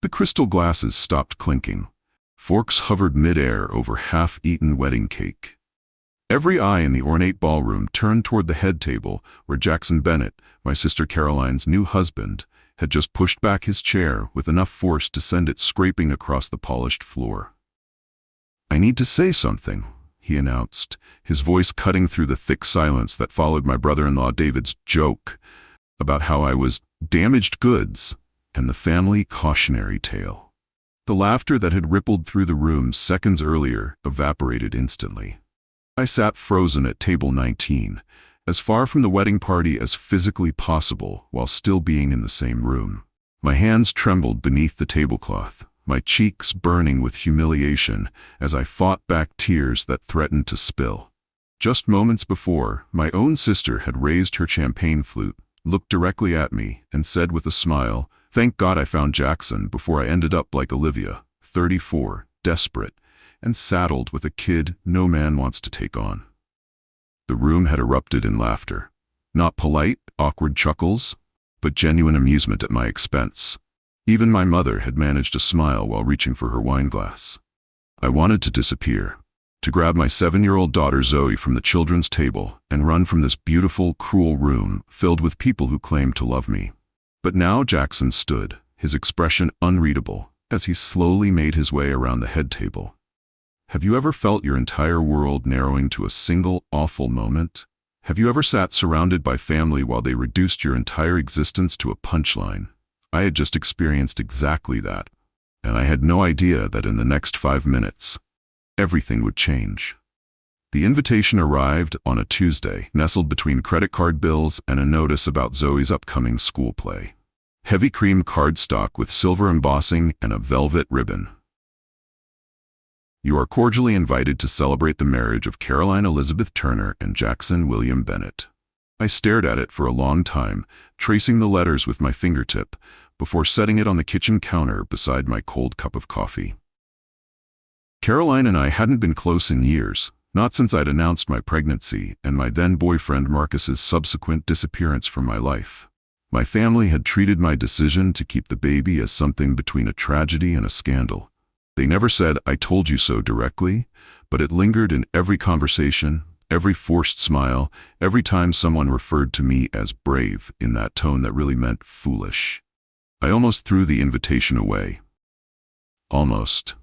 the crystal glasses stopped clinking. Forks hovered mid-air over half-eaten wedding cake. Every eye in the ornate ballroom turned toward the head table where Jackson Bennett, my sister Caroline's new husband, had just pushed back his chair with enough force to send it scraping across the polished floor. "I need to say something," he announced, his voice cutting through the thick silence that followed my brother-in-law David's joke about how I was damaged goods and the family cautionary tale. The laughter that had rippled through the room seconds earlier evaporated instantly. I sat frozen at table 19, as far from the wedding party as physically possible while still being in the same room. My hands trembled beneath the tablecloth, my cheeks burning with humiliation as I fought back tears that threatened to spill. Just moments before, my own sister had raised her champagne flute, looked directly at me, and said with a smile, "Thank God I found Jackson before I ended up like Olivia, 34, desperate, and saddled with a kid no man wants to take on." The room had erupted in laughter. Not polite, awkward chuckles, but genuine amusement at my expense. Even my mother had managed to smile while reaching for her wine glass. I wanted to disappear, to grab my 7-year-old daughter Zoe from the children's table and run from this beautiful, cruel room filled with people who claimed to love me. But now Jackson stood, his expression unreadable, as he slowly made his way around the head table. Have you ever felt your entire world narrowing to a single awful moment? Have you ever sat surrounded by family while they reduced your entire existence to a punchline? I had just experienced exactly that, and I had no idea that in the next 5 minutes, everything would change. The invitation arrived on a Tuesday, nestled between credit card bills and a notice about Zoe's upcoming school play. Heavy cream cardstock with silver embossing and a velvet ribbon. "You are cordially invited to celebrate the marriage of Caroline Elizabeth Turner and Jackson William Bennett." I stared at it for a long time, tracing the letters with my fingertip, before setting it on the kitchen counter beside my cold cup of coffee. Caroline and I hadn't been close in years, not since I'd announced my pregnancy and my then-boyfriend Marcus's subsequent disappearance from my life. My family had treated my decision to keep the baby as something between a tragedy and a scandal. They never said, "I told you so" directly, but it lingered in every conversation, every forced smile, every time someone referred to me as brave in that tone that really meant foolish. I almost threw the invitation away. Almost.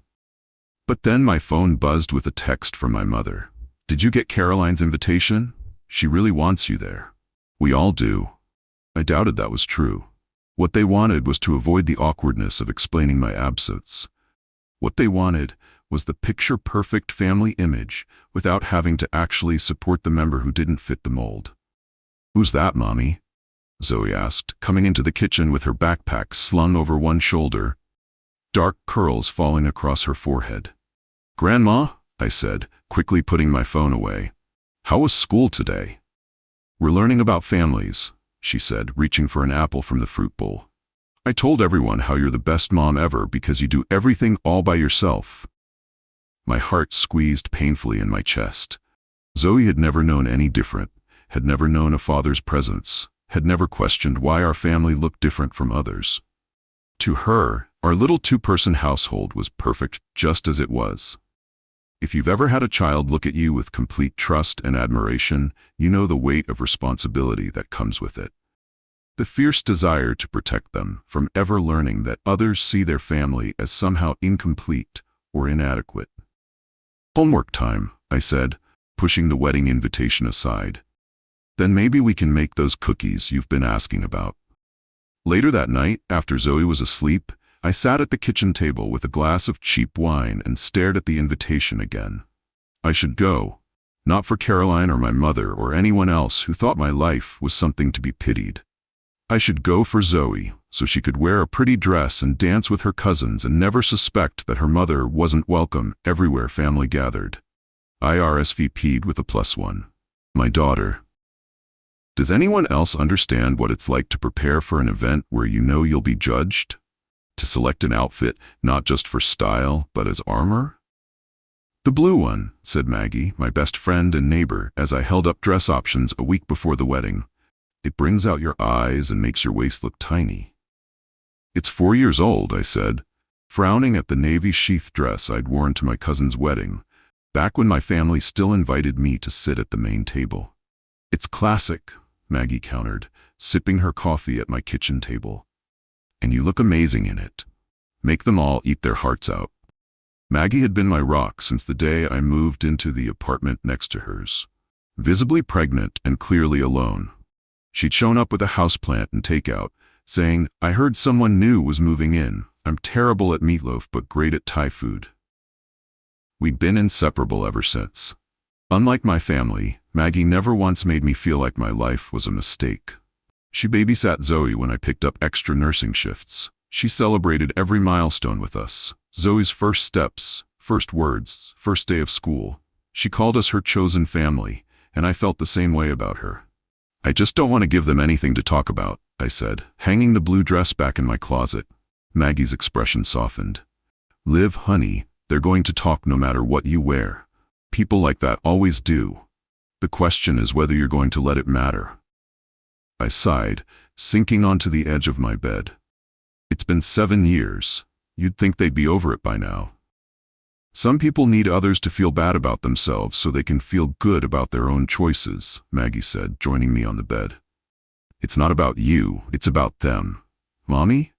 But then my phone buzzed with a text from my mother. "Did you get Caroline's invitation? She really wants you there." We all do. I doubted that was true. What they wanted was to avoid the awkwardness of explaining my absence. What they wanted was the picture-perfect family image without having to actually support the member who didn't fit the mold. "Who's that, Mommy?" Zoe asked, coming into the kitchen with her backpack slung over one shoulder, dark curls falling across her forehead. "Grandma," I said, quickly putting my phone away. "How was school today?" "We're learning about families," she said, reaching for an apple from the fruit bowl. "I told everyone how you're the best mom ever because you do everything all by yourself." My heart squeezed painfully in my chest. Zoe had never known any different, had never known a father's presence, had never questioned why our family looked different from others. To her, our little 2-person household was perfect just as it was. If you've ever had a child look at you with complete trust and admiration, you know the weight of responsibility that comes with it. The fierce desire to protect them from ever learning that others see their family as somehow incomplete or inadequate. "Homework time," I said, pushing the wedding invitation aside. "Then maybe we can make those cookies you've been asking about." Later that night, after Zoe was asleep, I sat at the kitchen table with a glass of cheap wine and stared at the invitation again. I should go, not for Caroline or my mother or anyone else who thought my life was something to be pitied. I should go for Zoe, so she could wear a pretty dress and dance with her cousins and never suspect that her mother wasn't welcome everywhere family gathered. I RSVP'd with a +1. My daughter. Does anyone else understand what it's like to prepare for an event where you know you'll be judged? To select an outfit not just for style, but as armor? "The blue one," said Maggie, my best friend and neighbor, as I held up dress options a week before the wedding. "It brings out your eyes and makes your waist look tiny." "It's 4 years old," I said, frowning at the navy sheath dress I'd worn to my cousin's wedding, back when my family still invited me to sit at the main table. "It's classic," Maggie countered, sipping her coffee at my kitchen table. "And you look amazing in it. Make them all eat their hearts out." Maggie had been my rock since the day I moved into the apartment next to hers. Visibly pregnant and clearly alone. She'd shown up with a houseplant and takeout, saying, "I heard someone new was moving in. I'm terrible at meatloaf but great at Thai food." We'd been inseparable ever since. Unlike my family, Maggie never once made me feel like my life was a mistake. She babysat Zoe when I picked up extra nursing shifts. She celebrated every milestone with us. Zoe's first steps, first words, first day of school. She called us her chosen family, and I felt the same way about her. "I just don't want to give them anything to talk about," I said, hanging the blue dress back in my closet. Maggie's expression softened. "Liv, honey, they're going to talk no matter what you wear. People like that always do. The question is whether you're going to let it matter." I sighed, sinking onto the edge of my bed. It's been 7 years. You'd think they'd be over it by now. "Some people need others to feel bad about themselves so they can feel good about their own choices," Maggie said, joining me on the bed. "It's not about you, it's about them." "Mommy?"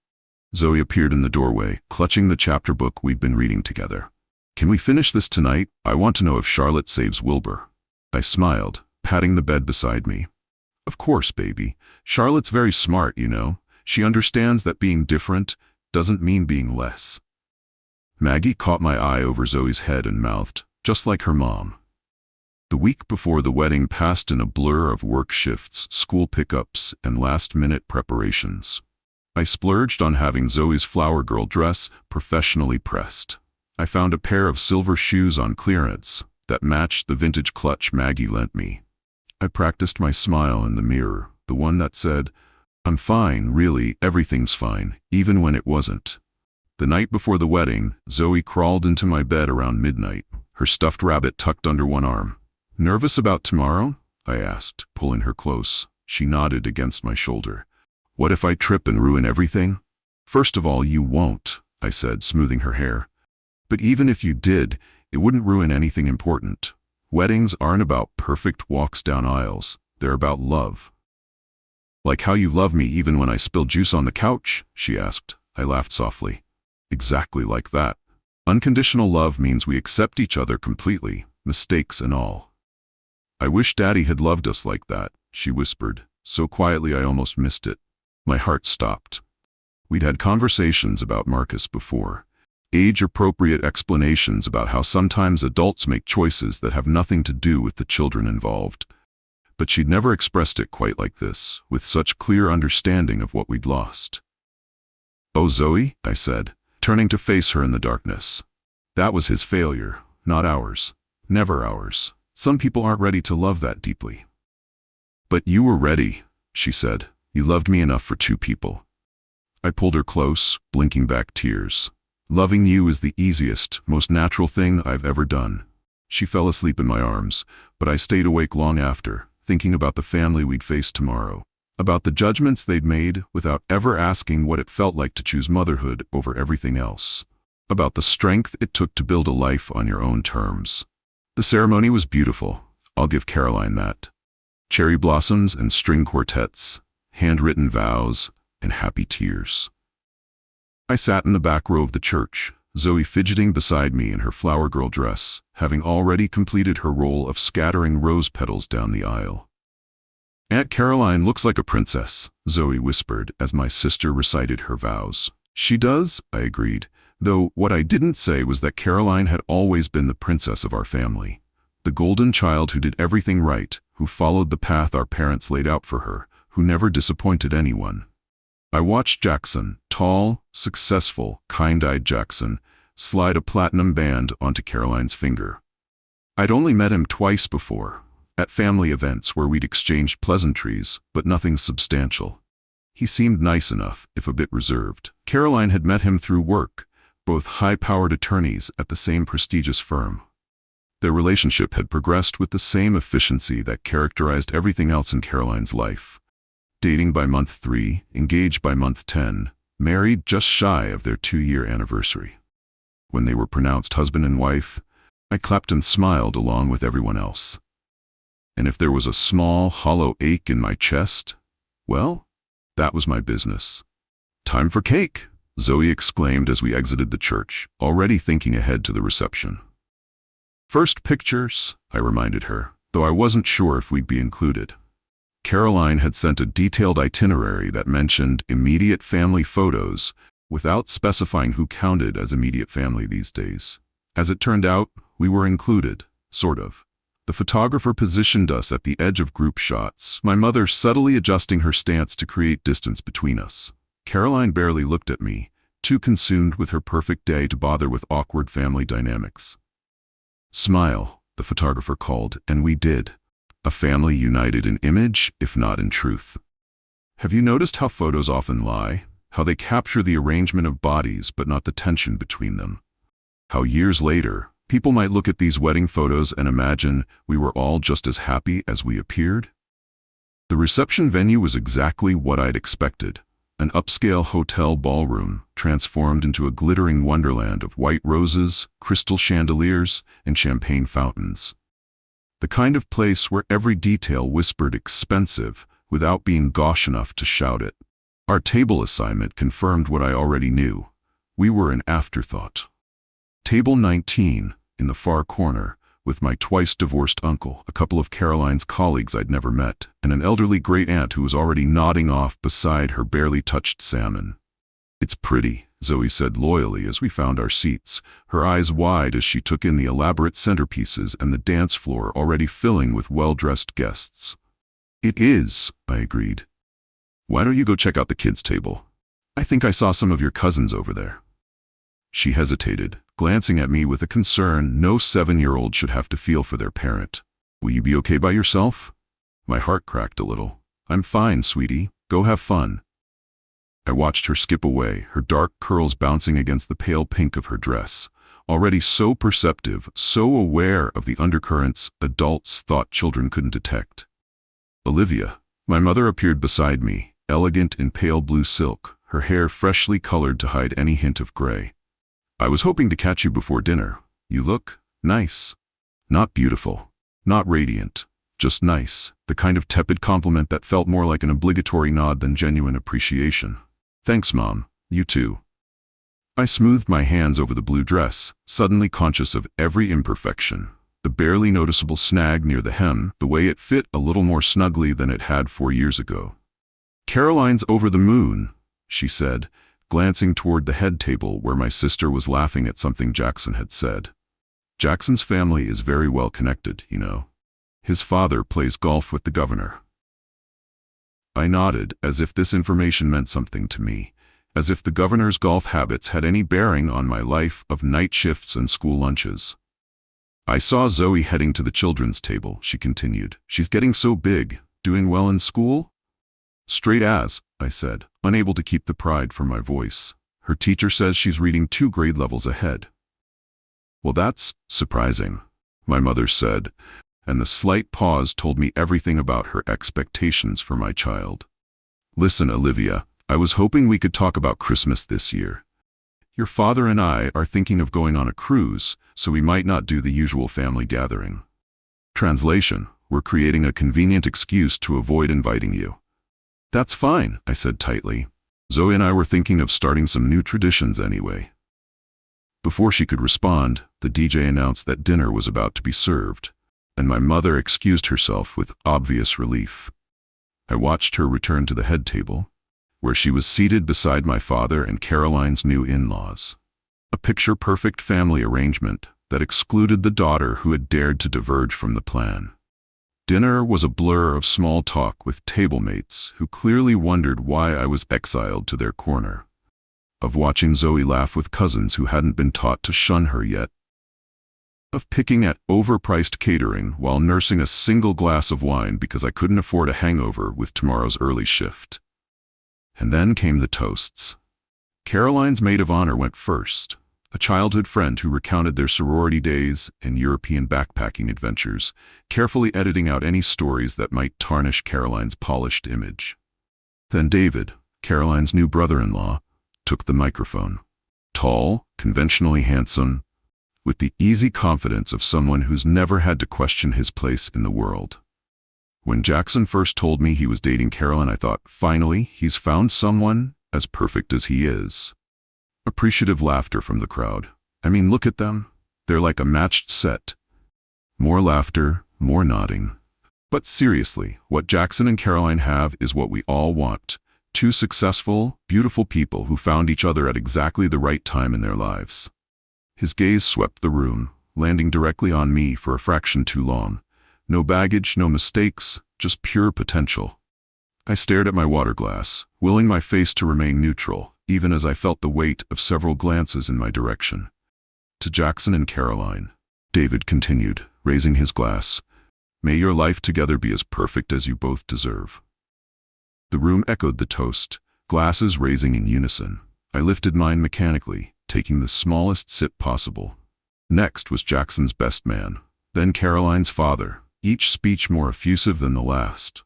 Zoe appeared in the doorway, clutching the chapter book we'd been reading together. "Can we finish this tonight? I want to know if Charlotte saves Wilbur." I smiled, patting the bed beside me. "Of course, baby. Charlotte's very smart, you know. She understands that being different doesn't mean being less." Maggie caught my eye over Zoe's head and mouthed, "Just like her mom." The week before the wedding passed in a blur of work shifts, school pickups, and last-minute preparations. I splurged on having Zoe's flower girl dress professionally pressed. I found a pair of silver shoes on clearance that matched the vintage clutch Maggie lent me. I practiced my smile in the mirror, the one that said, "I'm fine, really, everything's fine," even when it wasn't. The night before the wedding, Zoe crawled into my bed around midnight, her stuffed rabbit tucked under one arm. "Nervous about tomorrow?" I asked, pulling her close. She nodded against my shoulder. "What if I trip and ruin everything?" "First of all, you won't," I said, smoothing her hair. "But even if you did, it wouldn't ruin anything important. Weddings aren't about perfect walks down aisles. They're about love." "Like how you love me even when I spill juice on the couch?" she asked. I laughed softly. "Exactly like that. Unconditional love means we accept each other completely, mistakes and all." "I wish Daddy had loved us like that," she whispered, so quietly I almost missed it. My heart stopped. We'd had conversations about Marcus before. Age-appropriate explanations about how sometimes adults make choices that have nothing to do with the children involved. But she'd never expressed it quite like this, with such clear understanding of what we'd lost. "Oh, Zoe," I said, turning to face her in the darkness. "That was his failure, not ours. Never ours. Some people aren't ready to love that deeply." "But you were ready," she said. "You loved me enough for 2 people." I pulled her close, blinking back tears. "Loving you is the easiest, most natural thing I've ever done." She fell asleep in my arms, but I stayed awake long after, thinking about the family we'd face tomorrow, about the judgments they'd made without ever asking what it felt like to choose motherhood over everything else, about the strength it took to build a life on your own terms. The ceremony was beautiful, I'll give Caroline that. Cherry blossoms and string quartets, handwritten vows, and happy tears. I sat in the back row of the church, Zoe fidgeting beside me in her flower girl dress, having already completed her role of scattering rose petals down the aisle. "Aunt Caroline looks like a princess," Zoe whispered as my sister recited her vows. "She does," I agreed, though what I didn't say was that Caroline had always been the princess of our family, the golden child who did everything right, who followed the path our parents laid out for her, who never disappointed anyone. I watched Jackson, tall, successful, kind-eyed Jackson, slide a platinum band onto Caroline's finger. I'd only met him twice before, at family events where we'd exchanged pleasantries, but nothing substantial. He seemed nice enough, if a bit reserved. Caroline had met him through work, both high-powered attorneys at the same prestigious firm. Their relationship had progressed with the same efficiency that characterized everything else in Caroline's life. Dating by month 3, engaged by month 10, married just shy of their 2-year anniversary. When they were pronounced husband and wife, I clapped and smiled along with everyone else. And if there was a small, hollow ache in my chest, well, that was my business. "Time for cake," Zoe exclaimed as we exited the church, already thinking ahead to the reception. "First pictures," I reminded her, though I wasn't sure if we'd be included. Caroline had sent a detailed itinerary that mentioned immediate family photos without specifying who counted as immediate family these days. As it turned out, we were included, sort of. The photographer positioned us at the edge of group shots, my mother subtly adjusting her stance to create distance between us. Caroline barely looked at me, too consumed with her perfect day to bother with awkward family dynamics. "Smile," the photographer called, and we did. A family united in image, if not in truth. Have you noticed how photos often lie? How they capture the arrangement of bodies but not the tension between them? How years later, people might look at these wedding photos and imagine we were all just as happy as we appeared? The reception venue was exactly what I'd expected. An upscale hotel ballroom transformed into a glittering wonderland of white roses, crystal chandeliers, and champagne fountains. The kind of place where every detail whispered expensive without being gauche enough to shout it. Our table assignment confirmed what I already knew. We were an afterthought. Table 19, in the far corner, with my twice-divorced uncle, a couple of Caroline's colleagues I'd never met, and an elderly great-aunt who was already nodding off beside her barely touched salmon. "It's pretty," Zoe said loyally as we found our seats, her eyes wide as she took in the elaborate centerpieces and the dance floor already filling with well-dressed guests. "It is," I agreed. "Why don't you go check out the kids' table? I think I saw some of your cousins over there." She hesitated, glancing at me with a concern no 7-year-old should have to feel for their parent. "Will you be okay by yourself?" My heart cracked a little. "I'm fine, sweetie. Go have fun." I watched her skip away, her dark curls bouncing against the pale pink of her dress, already so perceptive, so aware of the undercurrents adults thought children couldn't detect. Olivia, my mother, appeared beside me, elegant in pale blue silk, her hair freshly colored to hide any hint of gray. "I was hoping to catch you before dinner. You look nice." Not beautiful, not radiant, just nice, the kind of tepid compliment that felt more like an obligatory nod than genuine appreciation. "Thanks, Mom. You too." I smoothed my hands over the blue dress, suddenly conscious of every imperfection. The barely noticeable snag near the hem, the way it fit a little more snugly than it had 4 years ago. "Caroline's over the moon," she said, glancing toward the head table where my sister was laughing at something Jackson had said. "Jackson's family is very well connected, you know. His father plays golf with the governor." I nodded, as if this information meant something to me, as if the governor's golf habits had any bearing on my life of night shifts and school lunches. "I saw Zoe heading to the children's table," she continued. "She's getting so big. Doing well in school?" "Straight as," I said, unable to keep the pride from my voice. "Her teacher says she's reading 2 grade levels ahead." "Well, that's surprising," my mother said, and the slight pause told me everything about her expectations for my child. "Listen, Olivia, I was hoping we could talk about Christmas this year. Your father and I are thinking of going on a cruise, so we might not do the usual family gathering. Translation, we're creating a convenient excuse to avoid inviting you." "That's fine," I said tightly. "Zoe and I were thinking of starting some new traditions anyway." Before she could respond, the DJ announced that dinner was about to be served, and my mother excused herself with obvious relief. I watched her return to the head table, where she was seated beside my father and Caroline's new in-laws. A picture-perfect family arrangement that excluded the daughter who had dared to diverge from the plan. Dinner was a blur of small talk with table mates who clearly wondered why I was exiled to their corner. Of watching Zoe laugh with cousins who hadn't been taught to shun her yet. Of picking at overpriced catering while nursing a single glass of wine because I couldn't afford a hangover with tomorrow's early shift. And then came the toasts. Caroline's maid of honor went first, a childhood friend who recounted their sorority days and European backpacking adventures, carefully editing out any stories that might tarnish Caroline's polished image. Then David, Caroline's new brother-in-law, took the microphone. Tall, conventionally handsome, with the easy confidence of someone who's never had to question his place in the world. When Jackson first told me he was dating Caroline, I thought, finally, he's found someone as perfect as he is. Appreciative laughter from the crowd. I mean, look at them. They're like a matched set. More laughter, more nodding. But seriously, what Jackson and Caroline have is what we all want. Two successful, beautiful people who found each other at exactly the right time in their lives. His gaze swept the room, landing directly on me for a fraction too long. No baggage, no mistakes, just pure potential. I stared at my water glass, willing my face to remain neutral, even as I felt the weight of several glances in my direction. To Jackson and Caroline, David continued, raising his glass. May your life together be as perfect as you both deserve. The room echoed the toast, glasses raising in unison. I lifted mine mechanically, taking the smallest sip possible. Next was Jackson's best man, then Caroline's father, each speech more effusive than the last.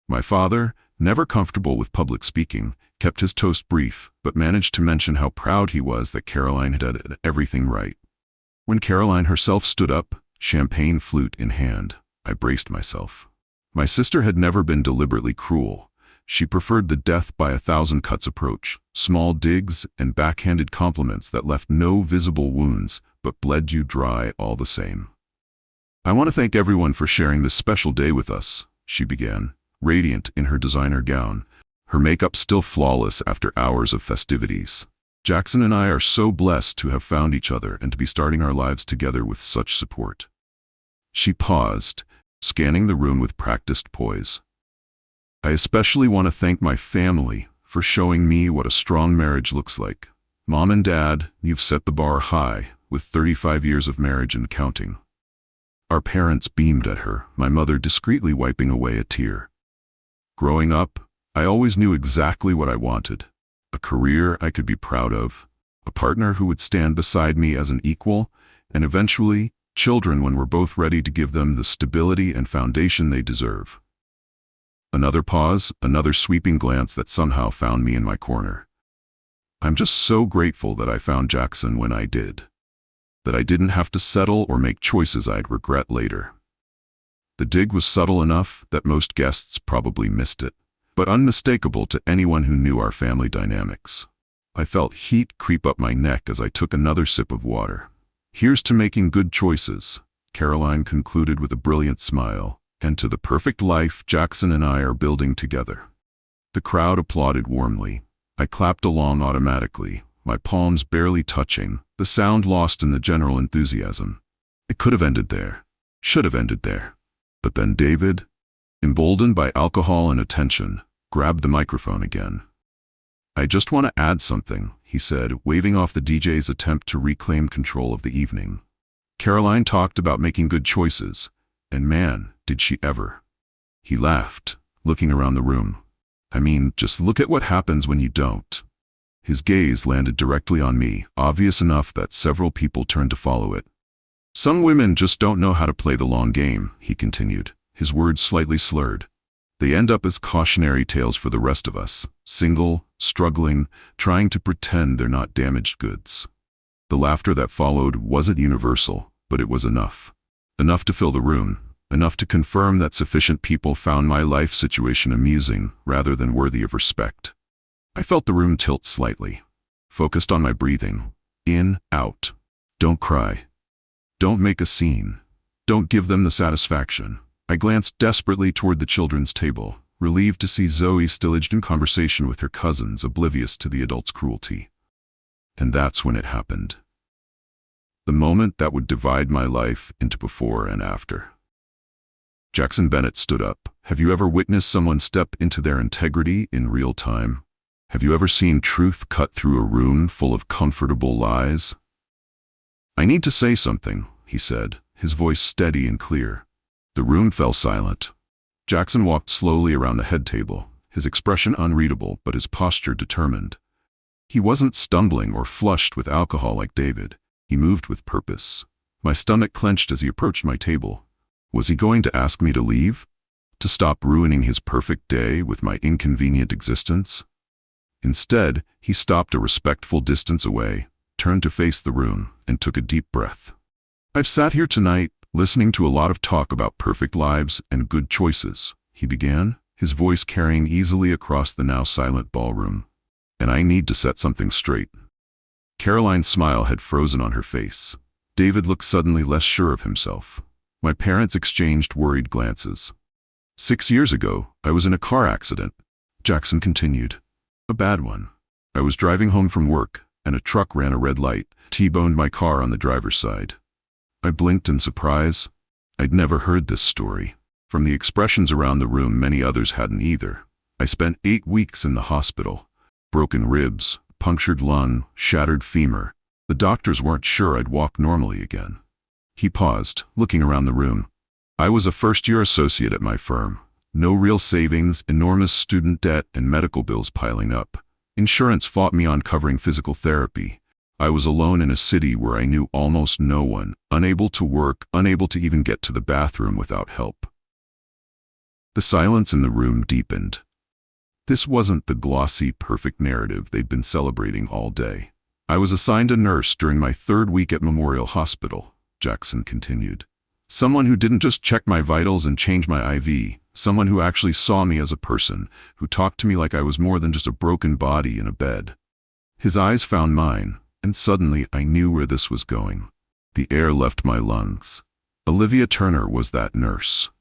My father, never comfortable with public speaking, kept his toast brief, but managed to mention how proud he was that Caroline had done everything right. When Caroline herself stood up, champagne flute in hand, I braced myself. My sister had never been deliberately cruel. She preferred the death by 1,000 cuts approach, small digs and backhanded compliments that left no visible wounds but bled you dry all the same. I want to thank everyone for sharing this special day with us, she began, radiant in her designer gown, her makeup still flawless after hours of festivities. Jackson and I are so blessed to have found each other and to be starting our lives together with such support. She paused, scanning the room with practiced poise. I especially want to thank my family for showing me what a strong marriage looks like. Mom and Dad, you've set the bar high, with 35 years of marriage and counting. Our parents beamed at her, my mother discreetly wiping away a tear. Growing up, I always knew exactly what I wanted. A career I could be proud of, a partner who would stand beside me as an equal, and eventually, children when we're both ready to give them the stability and foundation they deserve. Another pause, another sweeping glance that somehow found me in my corner. I'm just so grateful that I found Jackson when I did. That I didn't have to settle or make choices I'd regret later. The dig was subtle enough that most guests probably missed it, but unmistakable to anyone who knew our family dynamics. I felt heat creep up my neck as I took another sip of water. Here's to making good choices, Caroline concluded with a brilliant smile, and to the perfect life Jackson and I are building together. The crowd applauded warmly. I clapped along automatically, my palms barely touching, the sound lost in the general enthusiasm. It could have ended there. Should have ended there. But then David, emboldened by alcohol and attention, grabbed the microphone again. I just want to add something, he said, waving off the DJ's attempt to reclaim control of the evening. Caroline talked about making good choices, and man, did she ever. He laughed, looking around the room. I mean, just look at what happens when you don't. His gaze landed directly on me, obvious enough that several people turned to follow it. Some women just don't know how to play the long game, he continued, his words slightly slurred. They end up as cautionary tales for the rest of us, single, struggling, trying to pretend they're not damaged goods. The laughter that followed wasn't universal, but it was enough. Enough to fill the room, enough to confirm that sufficient people found my life situation amusing rather than worthy of respect. I felt the room tilt slightly, focused on my breathing. In, out. Don't cry. Don't make a scene. Don't give them the satisfaction. I glanced desperately toward the children's table, relieved to see Zoe still engaged in conversation with her cousins, oblivious to the adults' cruelty. And that's when it happened. The moment that would divide my life into before and after. Jackson Bennett stood up. Have you ever witnessed someone step into their integrity in real time? Have you ever seen truth cut through a room full of comfortable lies? I need to say something, he said, his voice steady and clear. The room fell silent. Jackson walked slowly around the head table, his expression unreadable but his posture determined. He wasn't stumbling or flushed with alcohol like David. He moved with purpose. My stomach clenched as he approached my table. Was he going to ask me to leave? To stop ruining his perfect day with my inconvenient existence? Instead, he stopped a respectful distance away, turned to face the room, and took a deep breath. "I've sat here tonight, listening to a lot of talk about perfect lives and good choices," he began, his voice carrying easily across the now silent ballroom. "And I need to set something straight." Caroline's smile had frozen on her face. David looked suddenly less sure of himself. My parents exchanged worried glances. 6 years ago, I was in a car accident," Jackson continued. "A bad one. I was driving home from work, and a truck ran a red light, T-boned my car on the driver's side. I blinked in surprise. I'd never heard this story. From the expressions around the room, many others hadn't either. I spent 8 weeks in the hospital. Broken ribs, punctured lung, shattered femur. The doctors weren't sure I'd walk normally again." He paused, looking around the room. "I was a first-year associate at my firm. No real savings, enormous student debt, and medical bills piling up. Insurance fought me on covering physical therapy. I was alone in a city where I knew almost no one, unable to work, unable to even get to the bathroom without help." The silence in the room deepened. This wasn't the glossy, perfect narrative they'd been celebrating all day. "I was assigned a nurse during my 3rd week at Memorial Hospital," Jackson continued. "Someone who didn't just check my vitals and change my IV, someone who actually saw me as a person, who talked to me like I was more than just a broken body in a bed." His eyes found mine, and suddenly I knew where this was going. The air left my lungs. Olivia Turner was that nurse.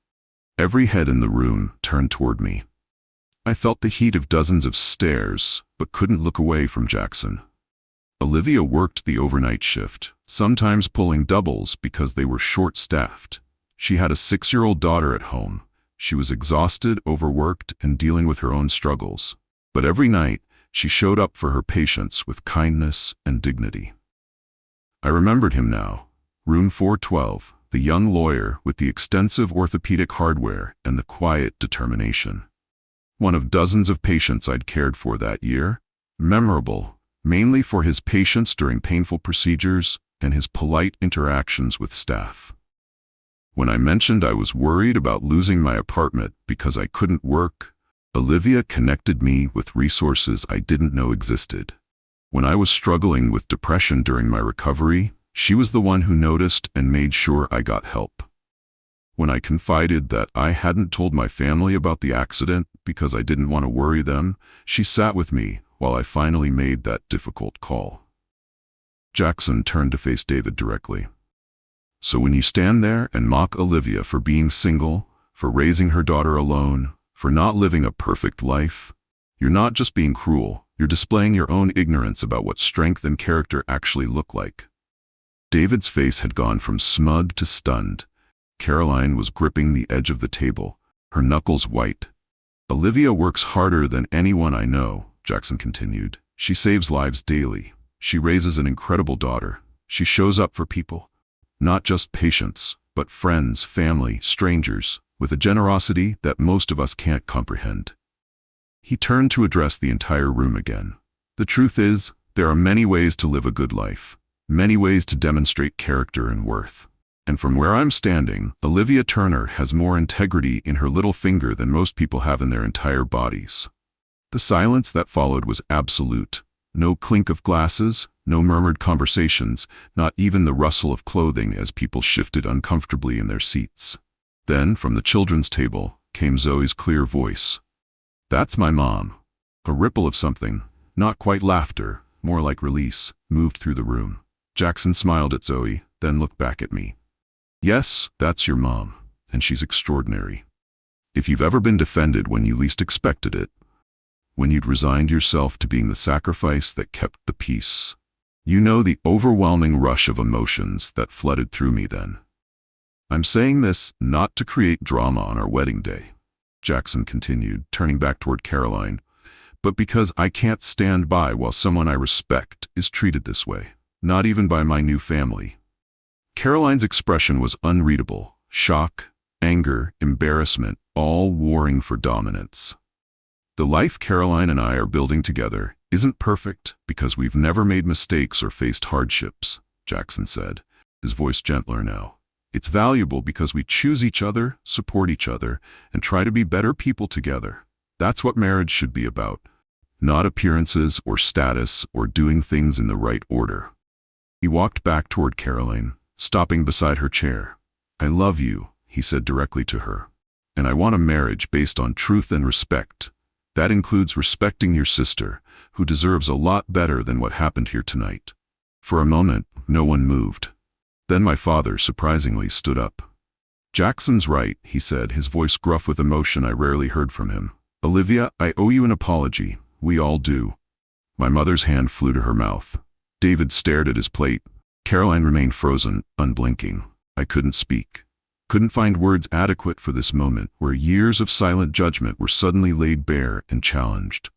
Every head in the room turned toward me. I felt the heat of dozens of stares, but couldn't look away from Jackson. Olivia worked the overnight shift, sometimes pulling doubles because they were short-staffed. She had a 6-year-old daughter at home. She was exhausted, overworked, and dealing with her own struggles. But every night, she showed up for her patients with kindness and dignity. I remembered him now. Room 412, the young lawyer with the extensive orthopedic hardware and the quiet determination. One of dozens of patients I'd cared for that year. Memorable, mainly for his patience during painful procedures and his polite interactions with staff. When I mentioned I was worried about losing my apartment because I couldn't work, Olivia connected me with resources I didn't know existed. When I was struggling with depression during my recovery, she was the one who noticed and made sure I got help. When I confided that I hadn't told my family about the accident because I didn't want to worry them, she sat with me while I finally made that difficult call. Jackson turned to face David directly. "So when you stand there and mock Olivia for being single, for raising her daughter alone, for not living a perfect life, you're not just being cruel, you're displaying your own ignorance about what strength and character actually look like." David's face had gone from smug to stunned. Caroline was gripping the edge of the table, her knuckles white. "Olivia works harder than anyone I know," Jackson continued. "She saves lives daily. She raises an incredible daughter. She shows up for people. Not just patients, but friends, family, strangers, with a generosity that most of us can't comprehend." He turned to address the entire room again. "The truth is, there are many ways to live a good life, many ways to demonstrate character and worth. And from where I'm standing, Olivia Turner has more integrity in her little finger than most people have in their entire bodies." The silence that followed was absolute. No clink of glasses, no murmured conversations, not even the rustle of clothing as people shifted uncomfortably in their seats. Then, from the children's table, came Zoe's clear voice. "That's my mom." A ripple of something, not quite laughter, more like release, moved through the room. Jackson smiled at Zoe, then looked back at me. "Yes, that's your mom, and she's extraordinary. If you've ever been defended when you least expected it, when you'd resigned yourself to being the sacrifice that kept the peace, you know the overwhelming rush of emotions that flooded through me then. I'm saying this not to create drama on our wedding day," Jackson continued, turning back toward Caroline, "but because I can't stand by while someone I respect is treated this way, not even by my new family." Caroline's expression was unreadable. Shock, anger, embarrassment, all warring for dominance. "The life Caroline and I are building together isn't perfect because we've never made mistakes or faced hardships," Jackson said, his voice gentler now. "It's valuable because we choose each other, support each other, and try to be better people together. That's what marriage should be about. not appearances or status or doing things in the right order. He walked back toward Caroline, stopping beside her chair. "I love you," he said directly to her. "And I want a marriage based on truth and respect. That includes respecting your sister, who deserves a lot better than what happened here tonight." For a moment, no one moved. Then my father surprisingly stood up. "Jackson's right," he said, his voice gruff with emotion I rarely heard from him. "Olivia, I owe you an apology. We all do." My mother's hand flew to her mouth. David stared at his plate. Caroline remained frozen, unblinking. I couldn't speak. Couldn't find words adequate for this moment where years of silent judgment were suddenly laid bare and challenged.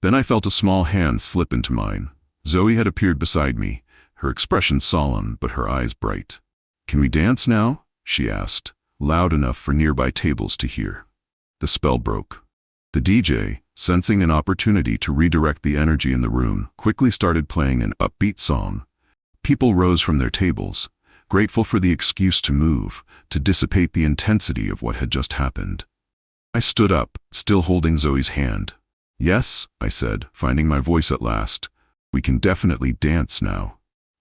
Then I felt a small hand slip into mine. Zoe had appeared beside me, her expression solemn but her eyes bright. "Can we dance now?" she asked, loud enough for nearby tables to hear. The spell broke. The DJ, sensing an opportunity to redirect the energy in the room, quickly started playing an upbeat song. People rose from their tables, grateful for the excuse to move, to dissipate the intensity of what had just happened. I stood up, still holding Zoe's hand. "Yes," I said, finding my voice at last. "We can definitely dance now."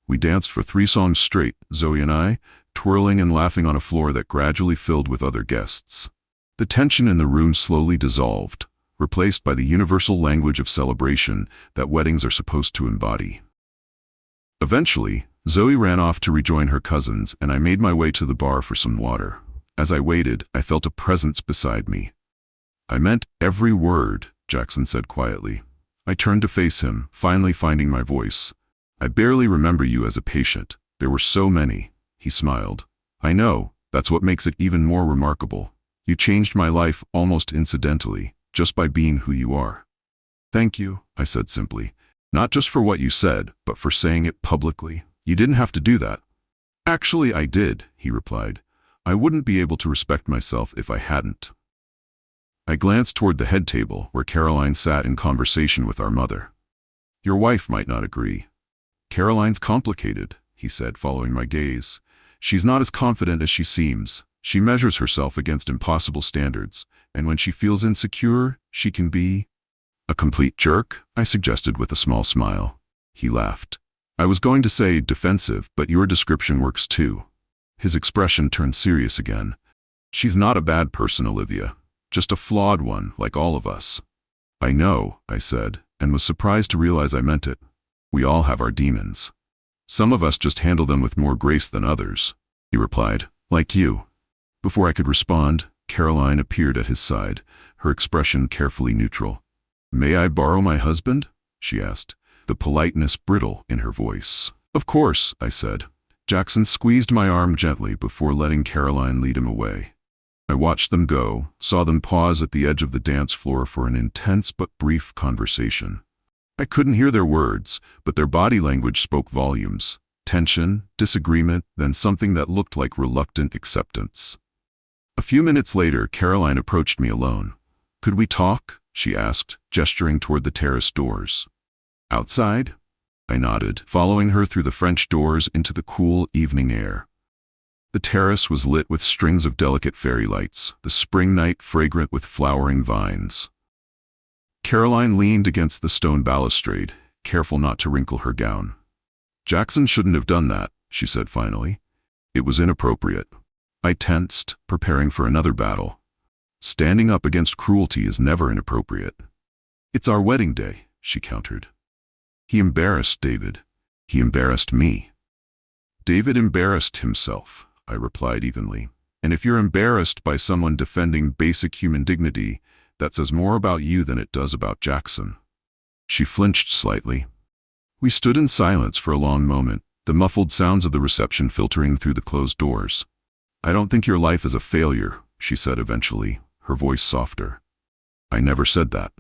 We danced for 3 songs straight, Zoe and I, twirling and laughing on a floor that gradually filled with other guests. The tension in the room slowly dissolved, replaced by the universal language of celebration that weddings are supposed to embody. Eventually, Zoe ran off to rejoin her cousins, and I made my way to the bar for some water. As I waited, I felt a presence beside me. "I meant every word," Jackson said quietly. I turned to face him, finally finding my voice. "I barely remember you as a patient. There were so many." He smiled. "I know, that's what makes it even more remarkable. You changed my life almost incidentally, just by being who you are." "Thank you," I said simply. "Not just for what you said, but for saying it publicly. You didn't have to do that." "Actually, I did," he replied. "I wouldn't be able to respect myself if I hadn't." I glanced toward the head table where Caroline sat in conversation with our mother. "Your wife might not agree." "Caroline's complicated," he said, following my gaze. "She's not as confident as she seems. She measures herself against impossible standards, and when she feels insecure, she can be—" "A complete jerk?" I suggested with a small smile. He laughed. "I was going to say defensive, but your description works too." His expression turned serious again. "She's not a bad person, Olivia. Just a flawed one, like all of us." "I know," I said, and was surprised to realize I meant it. "We all have our demons. Some of us just handle them with more grace than others," he replied. "Like you." Before I could respond, Caroline appeared at his side, her expression carefully neutral. "May I borrow my husband?" she asked, the politeness brittle in her voice. "Of course," I said. Jackson squeezed my arm gently before letting Caroline lead him away. I watched them go, saw them pause at the edge of the dance floor for an intense but brief conversation. I couldn't hear their words, but their body language spoke volumes. Tension, disagreement, then something that looked like reluctant acceptance. A few minutes later, Caroline approached me alone. "Could we talk?" she asked, gesturing toward the terrace doors. "Outside?" I nodded, following her through the French doors into the cool evening air. The terrace was lit with strings of delicate fairy lights, the spring night fragrant with flowering vines. Caroline leaned against the stone balustrade, careful not to wrinkle her gown. "Jackson shouldn't have done that," she said finally. "It was inappropriate." I tensed, preparing for another battle. Standing up against cruelty is never inappropriate. "It's our wedding day," she countered. "He embarrassed David. He embarrassed me." "David embarrassed himself," I replied evenly. "And if you're embarrassed by someone defending basic human dignity, that says more about you than it does about Jackson." She flinched slightly. We stood in silence for a long moment, the muffled sounds of the reception filtering through the closed doors. "I don't think your life is a failure," she said eventually, her voice softer. "I never said that."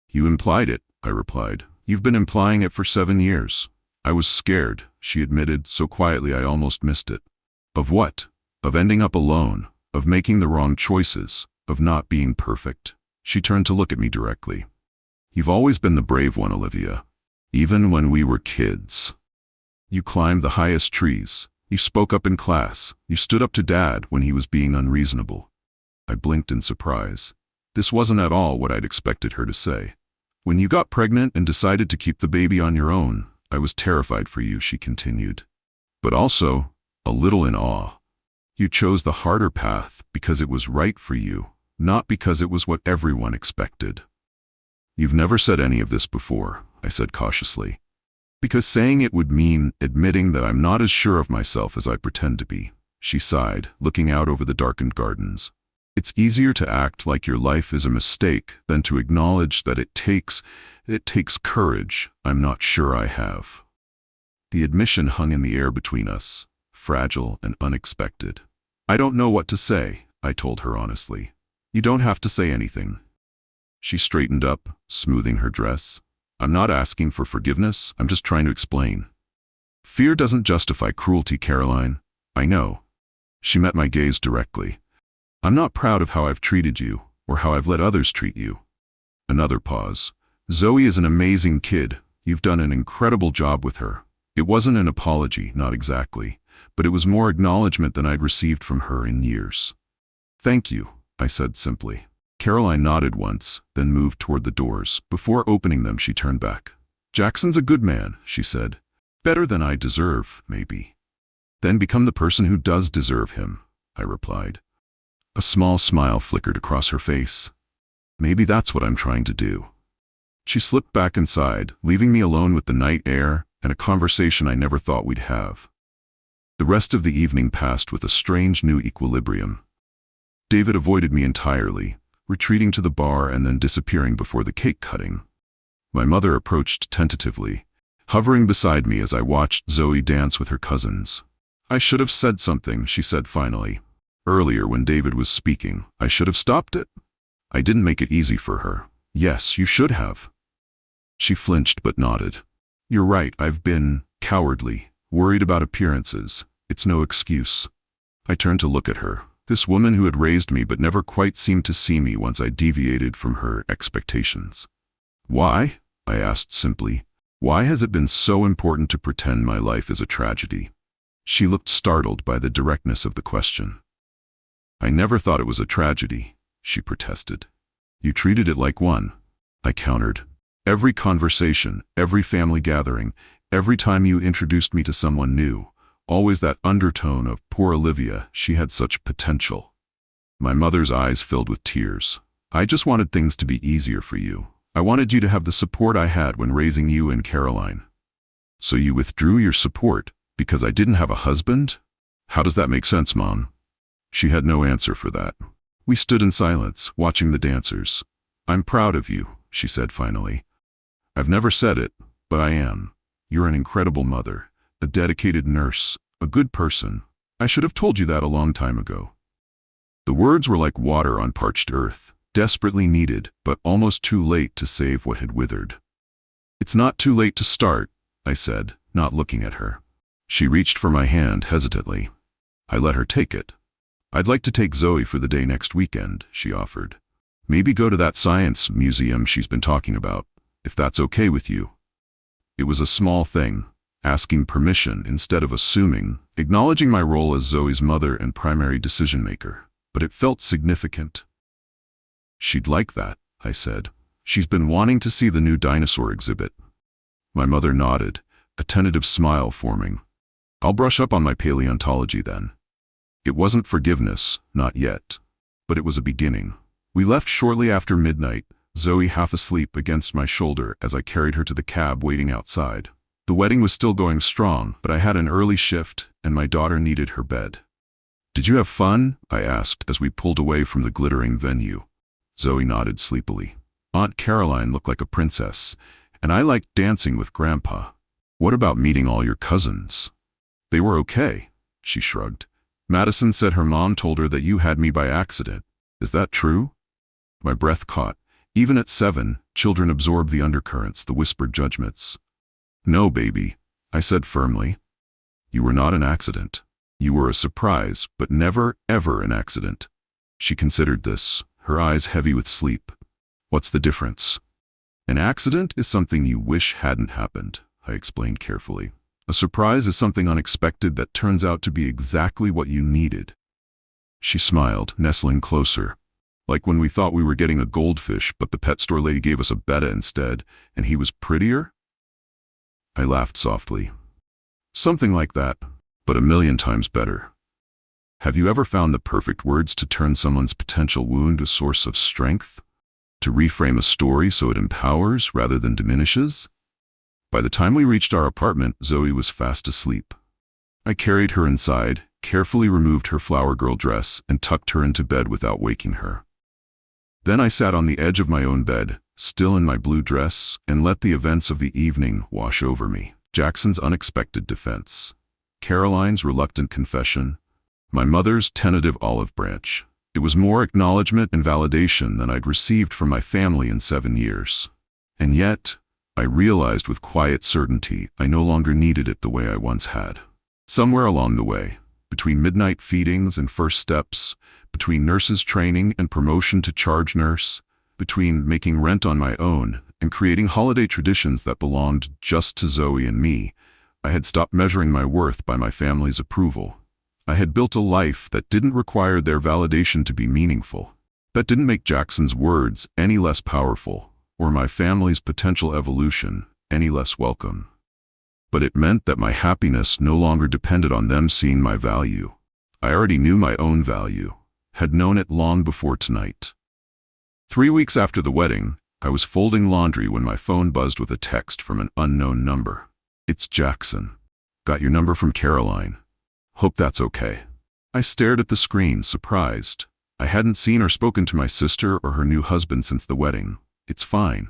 "You implied it," I replied. "You've been implying it for 7 years." "I was scared," she admitted, so quietly I almost missed it. "Of what?" "Of ending up alone, of making the wrong choices, of not being perfect." She turned to look at me directly. "You've always been the brave one, Olivia. Even when we were kids. You climbed the highest trees. You spoke up in class. You stood up to Dad when he was being unreasonable." I blinked in surprise. This wasn't at all what I'd expected her to say. When you got pregnant and decided to keep the baby on your own, I was terrified for you, she continued. But also, a little in awe. You chose the harder path because it was right for you, not because it was what everyone expected. You've never said any of this before, I said cautiously. Because saying it would mean admitting that I'm not as sure of myself as I pretend to be, she sighed, looking out over the darkened gardens. It's easier to act like your life is a mistake than to acknowledge that it takes courage I'm not sure I have. The admission hung in the air between us, fragile and unexpected. I don't know what to say, I told her honestly. You don't have to say anything. She straightened up, smoothing her dress. I'm not asking for forgiveness, I'm just trying to explain. Fear doesn't justify cruelty, Caroline. I know. She met my gaze directly. I'm not proud of how I've treated you, or how I've let others treat you. Another pause. Zoe is an amazing kid. You've done an incredible job with her. It wasn't an apology, not exactly, but it was more acknowledgement than I'd received from her in years. Thank you, I said simply. Caroline nodded once, then moved toward the doors. Before opening them, she turned back. Jackson's a good man, she said. Better than I deserve, maybe. Then become the person who does deserve him, I replied. A small smile flickered across her face. Maybe that's what I'm trying to do. She slipped back inside, leaving me alone with the night air and a conversation I never thought we'd have. The rest of the evening passed with a strange new equilibrium. David avoided me entirely, retreating to the bar and then disappearing before the cake cutting. My mother approached tentatively, hovering beside me as I watched Zoe dance with her cousins. I should have said something, she said finally. Earlier when David was speaking, I should have stopped it. I didn't make it easy for her. Yes, you should have. She flinched but nodded. You're right, I've been cowardly, worried about appearances. It's no excuse. I turned to look at her, this woman who had raised me but never quite seemed to see me once I deviated from her expectations. Why? I asked simply. Why has it been so important to pretend my life is a tragedy? She looked startled by the directness of the question. I never thought it was a tragedy, she protested. You treated it like one, I countered. Every conversation, every family gathering, every time you introduced me to someone new, always that undertone of poor Olivia, she had such potential. My mother's eyes filled with tears. I just wanted things to be easier for you. I wanted you to have the support I had when raising you and Caroline. So you withdrew your support because I didn't have a husband? How does that make sense, Mom? She had no answer for that. We stood in silence, watching the dancers. I'm proud of you, she said finally. I've never said it, but I am. You're an incredible mother, a dedicated nurse, a good person. I should have told you that a long time ago. The words were like water on parched earth, desperately needed, but almost too late to save what had withered. It's not too late to start, I said, not looking at her. She reached for my hand hesitantly. I let her take it. I'd like to take Zoe for the day next weekend, she offered. Maybe go to that science museum she's been talking about, if that's okay with you. It was a small thing, asking permission instead of assuming, acknowledging my role as Zoe's mother and primary decision-maker, but it felt significant. She'd like that, I said. She's been wanting to see the new dinosaur exhibit. My mother nodded, a tentative smile forming. I'll brush up on my paleontology then. It wasn't forgiveness, not yet, but it was a beginning. We left shortly after midnight, Zoe half asleep against my shoulder as I carried her to the cab waiting outside. The wedding was still going strong, but I had an early shift and my daughter needed her bed. Did you have fun? I asked as we pulled away from the glittering venue. Zoe nodded sleepily. Aunt Caroline looked like a princess, and I liked dancing with Grandpa. What about meeting all your cousins? They were okay, she shrugged. Madison said her mom told her that you had me by accident. Is that true? My breath caught. Even at 7, children absorb the undercurrents, the whispered judgments. No, baby, I said firmly. You were not an accident. You were a surprise, but never, ever an accident. She considered this, her eyes heavy with sleep. What's the difference? An accident is something you wish hadn't happened, I explained carefully. A surprise is something unexpected that turns out to be exactly what you needed. She smiled, nestling closer. Like when we thought we were getting a goldfish, but the pet store lady gave us a betta instead, and he was prettier? I laughed softly. Something like that, but a million times better. Have you ever found the perfect words to turn someone's potential wound a source of strength? To reframe a story so it empowers rather than diminishes? By the time we reached our apartment, Zoe was fast asleep. I carried her inside, carefully removed her flower girl dress, and tucked her into bed without waking her. Then I sat on the edge of my own bed, still in my blue dress, and let the events of the evening wash over me. Jackson's unexpected defense, Caroline's reluctant confession, my mother's tentative olive branch. It was more acknowledgement and validation than I'd received from my family in 7 years. And yet, I realized with quiet certainty I no longer needed it the way I once had. Somewhere along the way, between midnight feedings and first steps, between nurses training and promotion to charge nurse, between making rent on my own and creating holiday traditions that belonged just to Zoe and me, I had stopped measuring my worth by my family's approval. I had built a life that didn't require their validation to be meaningful. That didn't make Jackson's words any less powerful, or my family's potential evolution any less welcome. But it meant that my happiness no longer depended on them seeing my value. I already knew my own value, had known it long before tonight. 3 weeks after the wedding, I was folding laundry when my phone buzzed with a text from an unknown number. It's Jackson. Got your number from Caroline. Hope that's okay. I stared at the screen, surprised. I hadn't seen or spoken to my sister or her new husband since the wedding. It's fine.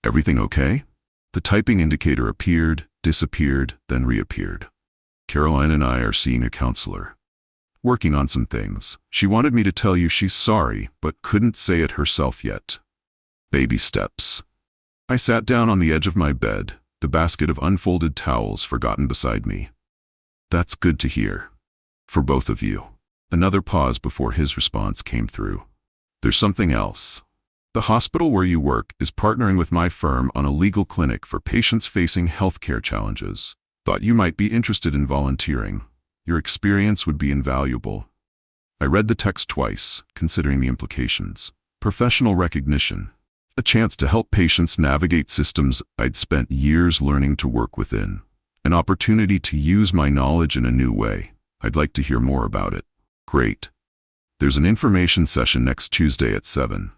Everything okay? The typing indicator appeared, disappeared, then reappeared. Caroline and I are seeing a counselor. Working on some things. She wanted me to tell you she's sorry, but couldn't say it herself yet. Baby steps. I sat down on the edge of my bed, the basket of unfolded towels forgotten beside me. That's good to hear. For both of you. Another pause before his response came through. There's something else. The hospital where you work is partnering with my firm on a legal clinic for patients facing healthcare challenges. Thought you might be interested in volunteering. Your experience would be invaluable. I read the text twice, considering the implications. Professional recognition. A chance to help patients navigate systems I'd spent years learning to work within. An opportunity to use my knowledge in a new way. I'd like to hear more about it. Great. There's an information session next Tuesday at 7.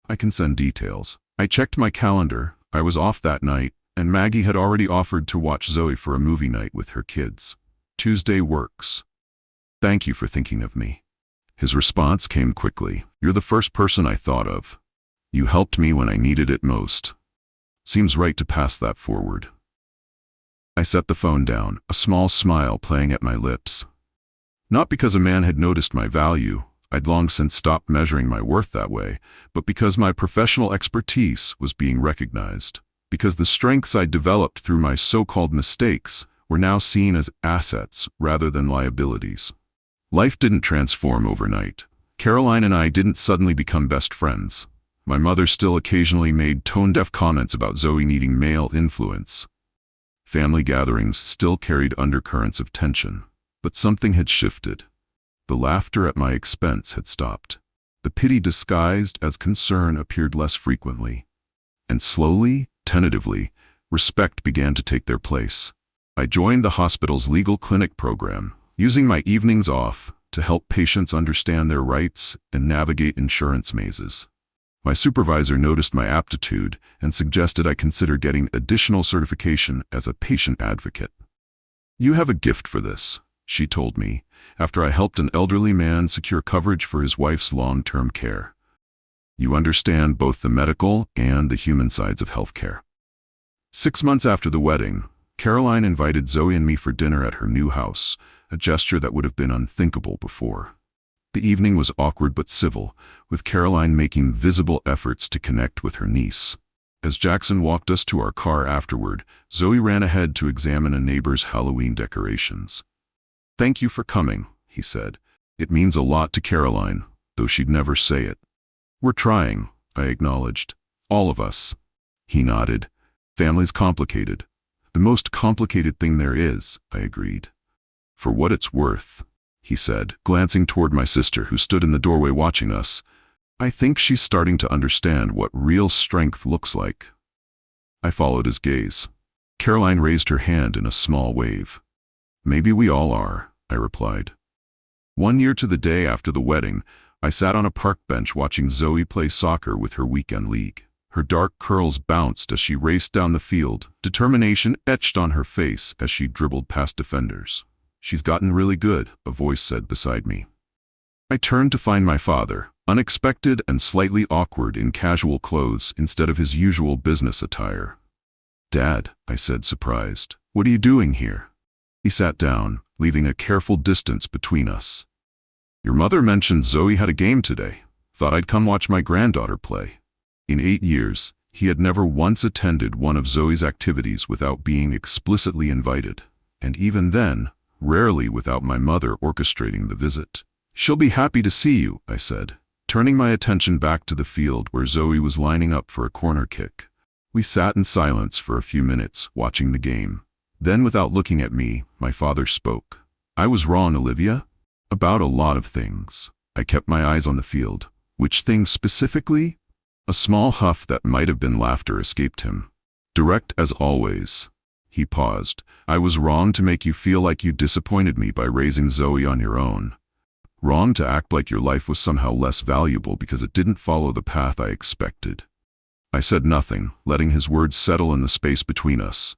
I can send details. I checked my calendar. I was off that night, and Maggie had already offered to watch Zoe for a movie night with her kids. Tuesday works. Thank you for thinking of me. His response came quickly. You're the first person I thought of. You helped me when I needed it most. Seems right to pass that forward. I set the phone down, a small smile playing at my lips. Not because a man had noticed my value, I'd long since stopped measuring my worth that way, but because my professional expertise was being recognized. Because the strengths I'd developed through my so-called mistakes were now seen as assets rather than liabilities. Life didn't transform overnight. Caroline and I didn't suddenly become best friends. My mother still occasionally made tone-deaf comments about Zoe needing male influence. Family gatherings still carried undercurrents of tension. But something had shifted. The laughter at my expense had stopped. The pity disguised as concern appeared less frequently. And slowly, tentatively, respect began to take their place. I joined the hospital's legal clinic program, using my evenings off to help patients understand their rights and navigate insurance mazes. My supervisor noticed my aptitude and suggested I consider getting additional certification as a patient advocate. You have a gift for this, she told me, after I helped an elderly man secure coverage for his wife's long-term care. You understand both the medical and the human sides of healthcare. 6 months after the wedding, Caroline invited Zoe and me for dinner at her new house, a gesture that would have been unthinkable before. The evening was awkward but civil, with Caroline making visible efforts to connect with her niece. As Jackson walked us to our car afterward, Zoe ran ahead to examine a neighbor's Halloween decorations. Thank you for coming, he said. It means a lot to Caroline, though she'd never say it. We're trying, I acknowledged. All of us. He nodded. Family's complicated. The most complicated thing there is, I agreed. For what it's worth, he said, glancing toward my sister who stood in the doorway watching us. I think she's starting to understand what real strength looks like. I followed his gaze. Caroline raised her hand in a small wave. Maybe we all are, I replied. 1 year to the day after the wedding, I sat on a park bench watching Zoe play soccer with her weekend league. Her dark curls bounced as she raced down the field, determination etched on her face as she dribbled past defenders. She's gotten really good, a voice said beside me. I turned to find my father, unexpected and slightly awkward in casual clothes instead of his usual business attire. Dad, I said, surprised, what are you doing here? He sat down, leaving a careful distance between us. Your mother mentioned Zoe had a game today. Thought I'd come watch my granddaughter play. In 8 years, he had never once attended one of Zoe's activities without being explicitly invited, and even then, rarely without my mother orchestrating the visit. She'll be happy to see you, I said, turning my attention back to the field where Zoe was lining up for a corner kick. We sat in silence for a few minutes, watching the game. Then, without looking at me, my father spoke. I was wrong, Olivia. About a lot of things. I kept my eyes on the field. Which things specifically? A small huff that might have been laughter escaped him. Direct as always. He paused. I was wrong to make you feel like you disappointed me by raising Zoe on your own. Wrong to act like your life was somehow less valuable because it didn't follow the path I expected. I said nothing, letting his words settle in the space between us.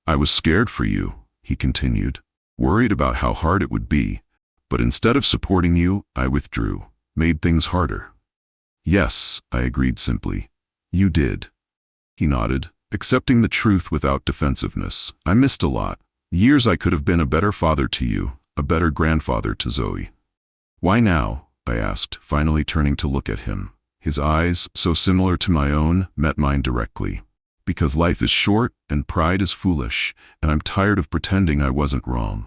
I was scared for you, he continued, worried about how hard it would be, but instead of supporting you, I withdrew, made things harder. Yes, I agreed simply. You did. He nodded, accepting the truth without defensiveness. I missed a lot. Years I could have been a better father to you, a better grandfather to Zoe. Why now? I asked, finally turning to look at him. His eyes, so similar to my own, met mine directly. Because life is short and pride is foolish, and I'm tired of pretending I wasn't wrong.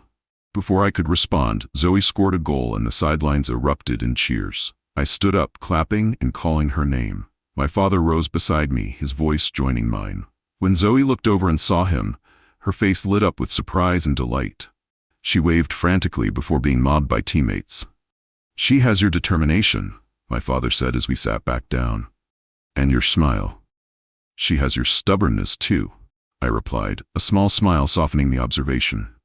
Before I could respond, Zoe scored a goal and the sidelines erupted in cheers. I stood up, clapping and calling her name. My father rose beside me, his voice joining mine. When Zoe looked over and saw him, her face lit up with surprise and delight. She waved frantically before being mobbed by teammates. She has your determination, my father said as we sat back down. And your smile. She has your stubbornness too, I replied, a small smile softening the observation.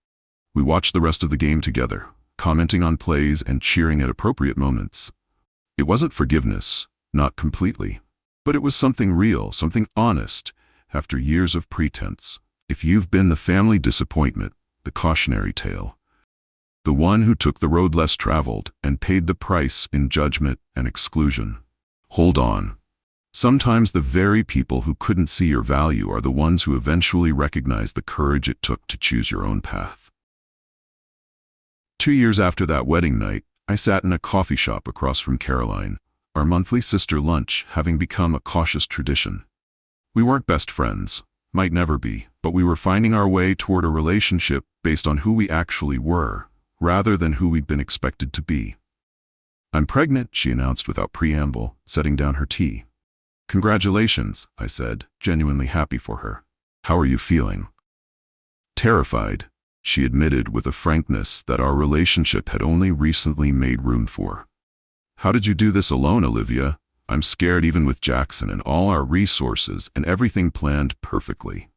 We watched the rest of the game together, commenting on plays and cheering at appropriate moments. It wasn't forgiveness, not completely, but it was something real, something honest, after years of pretense. If you've been the family disappointment, the cautionary tale, the one who took the road less traveled and paid the price in judgment and exclusion, hold on. Sometimes the very people who couldn't see your value are the ones who eventually recognize the courage it took to choose your own path. 2 years after that wedding night, I sat in a coffee shop across from Caroline, our monthly sister lunch having become a cautious tradition. We weren't best friends, might never be, but we were finding our way toward a relationship based on who we actually were, rather than who we'd been expected to be. I'm pregnant, she announced without preamble, setting down her tea. Congratulations, I said, genuinely happy for her. How are you feeling? Terrified, she admitted with a frankness that our relationship had only recently made room for. How did you do this alone, Olivia? I'm scared even with Jackson and all our resources and everything planned perfectly.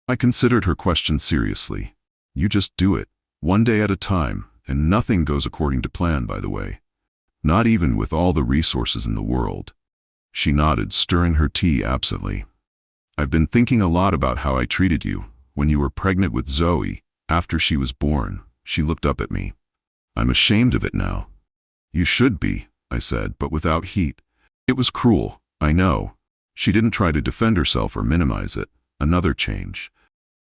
I considered her question seriously. You just do it, one day at a time, and nothing goes according to plan, by the way. Not even with all the resources in the world. She nodded, stirring her tea absently. I've been thinking a lot about how I treated you when you were pregnant with Zoe. After she was born, she looked up at me. I'm ashamed of it now. You should be, I said, but without heat. It was cruel, I know. She didn't try to defend herself or minimize it. Another change.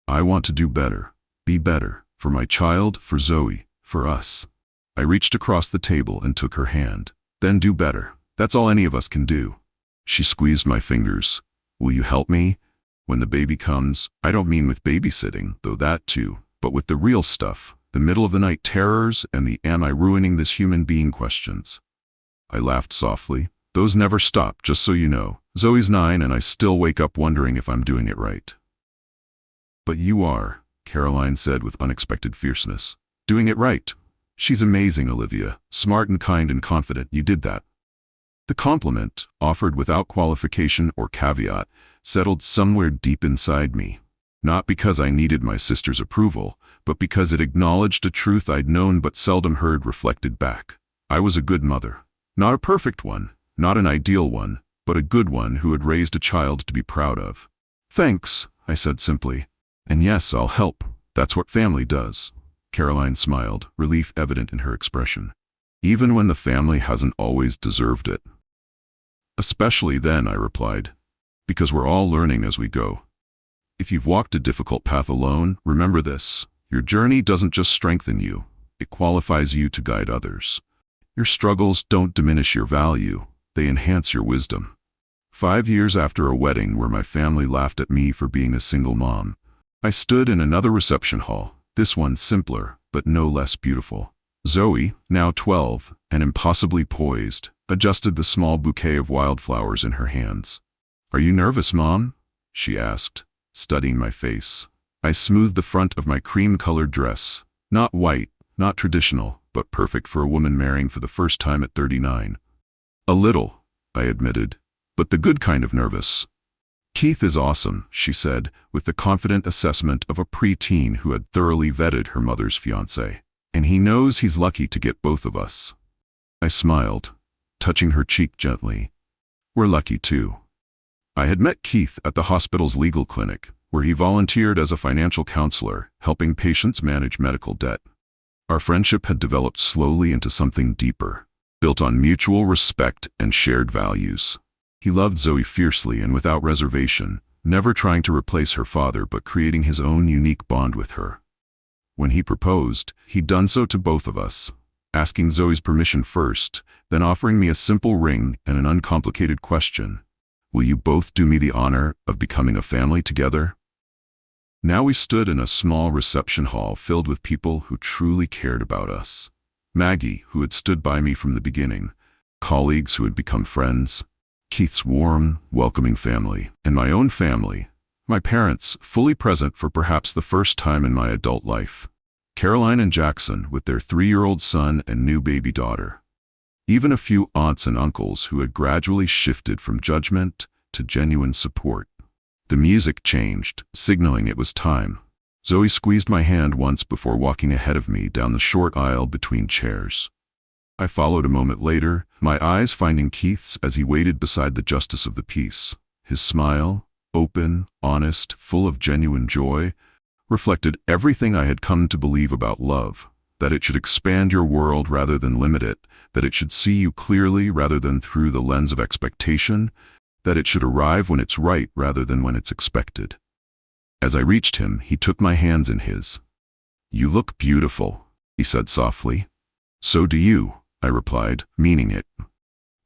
I want to do better, be better, for my child, for Zoe, for us. I reached across the table and took her hand. Then do better. That's all any of us can do. She squeezed my fingers. Will you help me? When the baby comes, I don't mean with babysitting, though that too, but with the real stuff, the middle of the night terrors and the am I ruining this human being questions. I laughed softly. Those never stop, just so you know. Zoe's 9 and I still wake up wondering if I'm doing it right. But you are, Caroline said with unexpected fierceness. Doing it right. She's amazing, Olivia. Smart and kind and confident. You did that. The compliment, offered without qualification or caveat, settled somewhere deep inside me. Not because I needed my sister's approval, but because it acknowledged a truth I'd known but seldom heard reflected back. I was a good mother. Not a perfect one, not an ideal one, but a good one who had raised a child to be proud of. "Thanks," I said simply. "And yes, I'll help. That's what family does." Caroline smiled, relief evident in her expression. "Even when the family hasn't always deserved it." "Especially then," I replied, "because we're all learning as we go. If you've walked a difficult path alone, remember this. Your journey doesn't just strengthen you, it qualifies you to guide others. Your struggles don't diminish your value, they enhance your wisdom." 5 years after a wedding where my family laughed at me for being a single mom, I stood in another reception hall, this one simpler, but no less beautiful. Zoe, now 12, and impossibly poised, adjusted the small bouquet of wildflowers in her hands. "Are you nervous, Mom?" she asked, studying my face. I smoothed the front of my cream-colored dress. Not white, not traditional, but perfect for a woman marrying for the first time at 39. "A little," I admitted, "but the good kind of nervous." "Keith is awesome," she said, with the confident assessment of a preteen who had thoroughly vetted her mother's fiancé. "And he knows he's lucky to get both of us." I smiled, touching her cheek gently. "We're lucky too." I had met Keith at the hospital's legal clinic, where he volunteered as a financial counselor, helping patients manage medical debt. Our friendship had developed slowly into something deeper, built on mutual respect and shared values. He loved Zoe fiercely and without reservation, never trying to replace her father but creating his own unique bond with her. When he proposed, he'd done so to both of us, asking Zoe's permission first, then offering me a simple ring and an uncomplicated question. "Will you both do me the honor of becoming a family together?" Now we stood in a small reception hall filled with people who truly cared about us. Maggie, who had stood by me from the beginning, colleagues who had become friends, Keith's warm, welcoming family, and my own family, my parents, fully present for perhaps the first time in my adult life. Caroline and Jackson, with their 3-year-old son and new baby daughter. Even a few aunts and uncles who had gradually shifted from judgment to genuine support. The music changed, signaling it was time. Zoe squeezed my hand once before walking ahead of me down the short aisle between chairs. I followed a moment later, my eyes finding Keith's as he waited beside the justice of the peace. His smile, open, honest, full of genuine joy, reflected everything I had come to believe about love. That it should expand your world rather than limit it, that it should see you clearly rather than through the lens of expectation, that it should arrive when it's right rather than when it's expected. As I reached him, he took my hands in his. "You look beautiful," he said softly. "So do you," I replied, meaning it.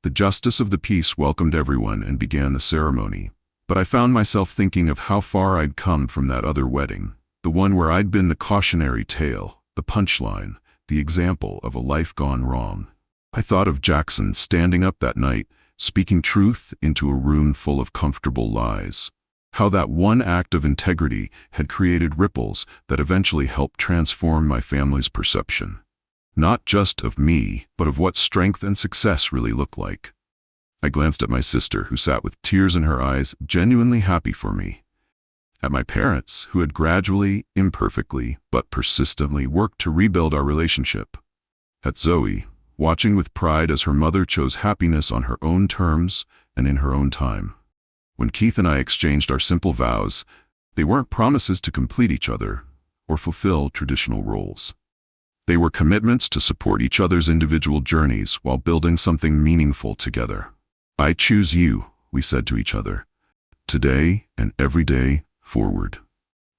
The justice of the peace welcomed everyone and began the ceremony, but I found myself thinking of how far I'd come from that other wedding, the one where I'd been the cautionary tale, the punchline, the example of a life gone wrong. I thought of Jackson standing up that night, speaking truth into a room full of comfortable lies. How that one act of integrity had created ripples that eventually helped transform my family's perception. Not just of me, but of what strength and success really looked like. I glanced at my sister, who sat with tears in her eyes, genuinely happy for me. At my parents, who had gradually, imperfectly, but persistently worked to rebuild our relationship. At Zoe, watching with pride as her mother chose happiness on her own terms and in her own time. When Keith and I exchanged our simple vows, they weren't promises to complete each other or fulfill traditional roles. They were commitments to support each other's individual journeys while building something meaningful together. "I choose you," we said to each other, "today and every day forward."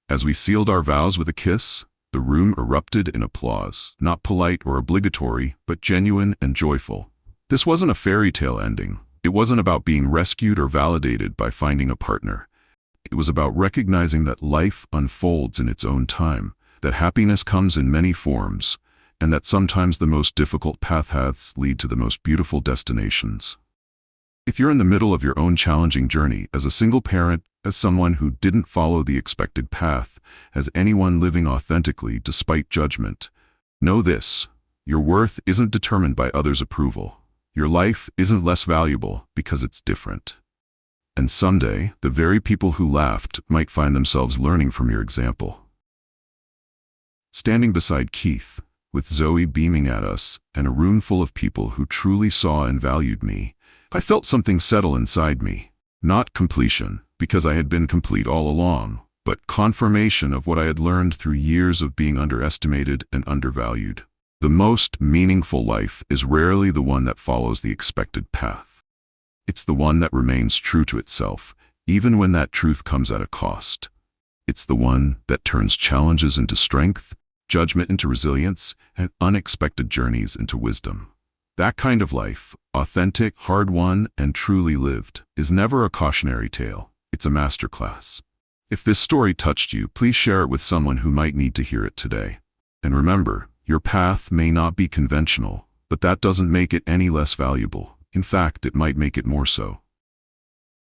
As we sealed our vows with a kiss, the room erupted in applause, not polite or obligatory, but genuine and joyful. This wasn't a fairy tale ending. It wasn't about being rescued or validated by finding a partner. It was about recognizing that life unfolds in its own time, that happiness comes in many forms, and that sometimes the most difficult paths lead to the most beautiful destinations. If you're in the middle of your own challenging journey, as a single parent, as someone who didn't follow the expected path, as anyone living authentically despite judgment, know this: your worth isn't determined by others' approval. Your life isn't less valuable because it's different. And someday, the very people who laughed might find themselves learning from your example. Standing beside Keith, with Zoe beaming at us and a room full of people who truly saw and valued me, I felt something settle inside me. Not completion, because I had been complete all along, but confirmation of what I had learned through years of being underestimated and undervalued. The most meaningful life is rarely the one that follows the expected path. It's the one that remains true to itself, even when that truth comes at a cost. It's the one that turns challenges into strength, judgment into resilience, and unexpected journeys into wisdom. That kind of life, authentic, hard-won, and truly lived, is never a cautionary tale. It's a masterclass. If this story touched you, please share it with someone who might need to hear it today. And remember, your path may not be conventional, but that doesn't make it any less valuable. In fact, it might make it more so.